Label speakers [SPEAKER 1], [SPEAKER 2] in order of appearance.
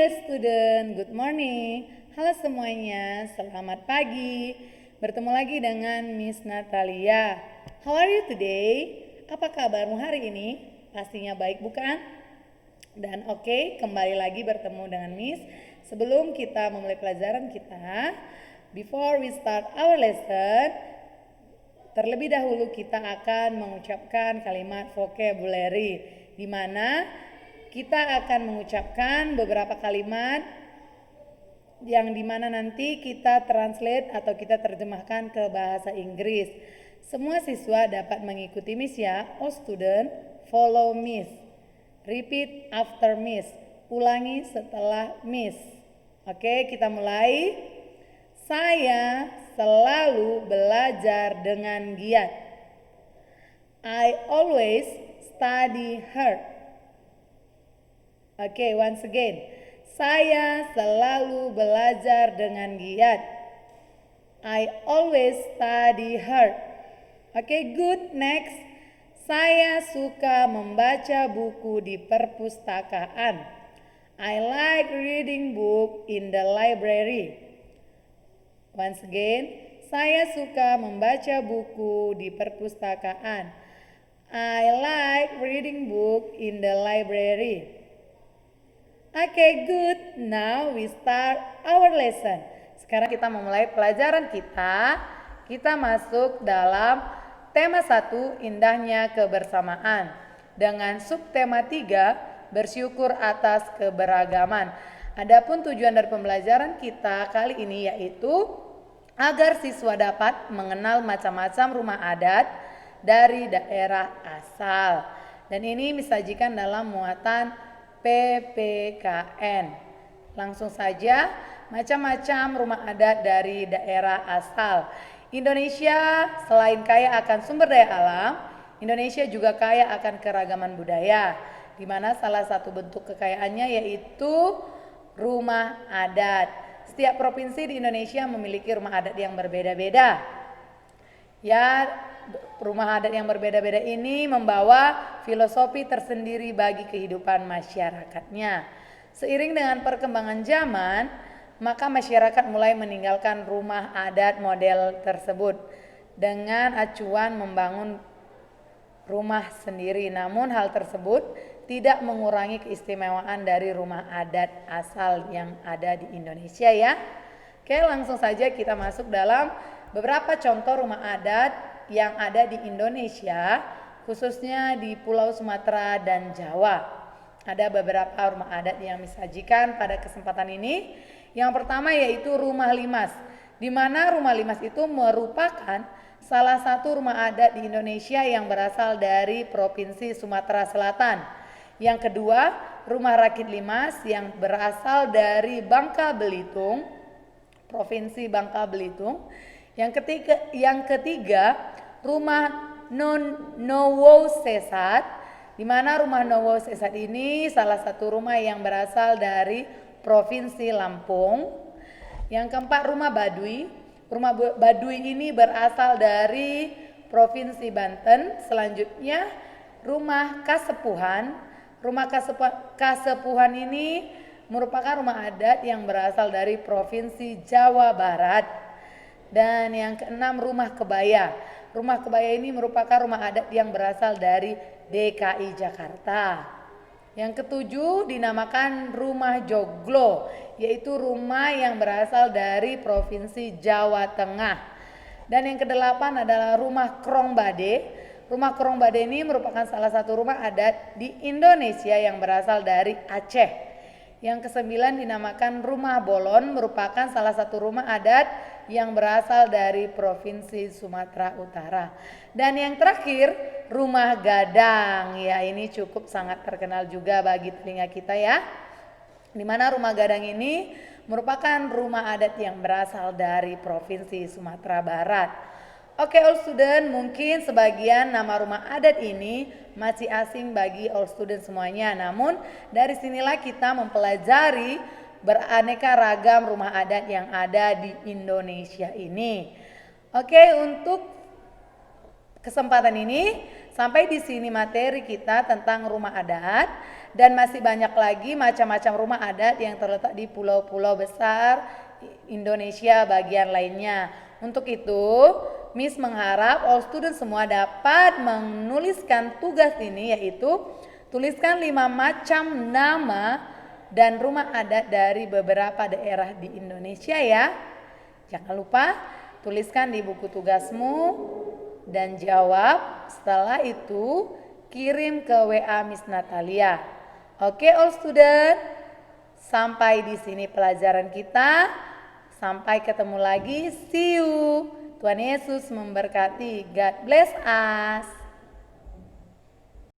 [SPEAKER 1] dear student, good morning. Halo semuanya, selamat pagi. Bertemu lagi dengan Miss Natalia. How are you today? Apa kabarmu hari ini? Pastinya baik bukan? Dan oke, kembali lagi bertemu dengan Miss. Sebelum kita memulai pelajaran kita, before we start our lesson, terlebih dahulu kita akan mengucapkan kalimat vocabulary, di mana kita akan mengucapkan beberapa kalimat yang dimana nanti kita translate atau kita terjemahkan ke bahasa Inggris. Semua siswa dapat mengikuti Miss ya. All student, follow Miss. Repeat after Miss. Ulangi setelah Miss. Oke, kita mulai. Saya selalu belajar dengan giat. I always study hard. Oke, once again. Saya selalu belajar dengan giat. I always study hard. Oke, good. Next. Saya suka membaca buku di perpustakaan. I like reading book in the library. Once again. Saya suka membaca buku di perpustakaan. I like reading book in the library. Okay, good. Now we start our lesson. Sekarang kita memulai pelajaran kita. Kita masuk dalam tema 1, indahnya kebersamaan. Dengan subtema 3, bersyukur atas keberagaman. Adapun tujuan dari pembelajaran kita kali ini yaitu agar siswa dapat mengenal macam-macam rumah adat dari daerah asal. Dan ini disajikan dalam muatan PPKN. Langsung saja, macam-macam rumah adat dari daerah asal. Indonesia selain kaya akan sumber daya alam, Indonesia juga kaya akan keragaman budaya, di mana salah satu bentuk kekayaannya yaitu rumah adat. Setiap provinsi di Indonesia memiliki rumah adat yang berbeda-beda. Ya, rumah adat yang berbeda-beda ini membawa filosofi tersendiri bagi kehidupan masyarakatnya. Seiring dengan perkembangan zaman, maka masyarakat mulai meninggalkan rumah adat model tersebut dengan acuan membangun rumah sendiri. Namun hal tersebut tidak mengurangi keistimewaan dari rumah adat asal yang ada di Indonesia ya. Oke, langsung saja kita masuk dalam beberapa contoh rumah adat yang ada di Indonesia, khususnya di Pulau Sumatera dan Jawa. Ada beberapa rumah adat yang disajikan pada kesempatan ini. Yang pertama yaitu rumah limas, di mana rumah limas itu merupakan salah satu rumah adat di Indonesia yang berasal dari Provinsi Sumatera Selatan. Yang kedua, rumah rakit limas yang berasal dari Bangka Belitung, Provinsi Bangka Belitung. Yang ketiga, rumah Nowo Sesat, di mana rumah Nowo Sesat ini salah satu rumah yang berasal dari Provinsi Lampung. Yang keempat, rumah Baduy. Rumah Baduy ini berasal dari Provinsi Banten. Selanjutnya, rumah Kasepuhan. Rumah Kasepuhan ini merupakan rumah adat yang berasal dari Provinsi Jawa Barat. Dan yang keenam, rumah kebaya. Rumah kebaya ini merupakan rumah adat yang berasal dari DKI Jakarta. Yang ketujuh dinamakan rumah joglo, yaitu rumah yang berasal dari Provinsi Jawa Tengah. Dan yang kedelapan adalah rumah Krongbade. Rumah Krongbade ini merupakan salah satu rumah adat di Indonesia yang berasal dari Aceh. Yang kesembilan dinamakan rumah Bolon, merupakan salah satu rumah adat yang berasal dari Provinsi Sumatera Utara. Dan yang terakhir, rumah Gadang. Ya, ini cukup sangat terkenal juga bagi telinga kita ya. Di mana rumah Gadang ini merupakan rumah adat yang berasal dari Provinsi Sumatera Barat. Oke, all student, mungkin sebagian nama rumah adat ini masih asing bagi all student semuanya. Namun dari sinilah kita mempelajari beraneka ragam rumah adat yang ada di Indonesia ini. Oke, untuk kesempatan ini sampai di sini materi kita tentang rumah adat. Dan masih banyak lagi macam-macam rumah adat yang terletak di pulau-pulau besar Indonesia bagian lainnya. Untuk itu, Miss mengharap all student semua dapat menuliskan tugas ini, yaitu tuliskan 5 macam nama dan rumah adat dari beberapa daerah di Indonesia ya. Jangan lupa tuliskan di buku tugasmu dan jawab. Setelah itu kirim ke WA Miss Natalia. Oke all student, sampai di sini pelajaran kita. Sampai ketemu lagi. See you. Tuhan Yesus memberkati. God bless us.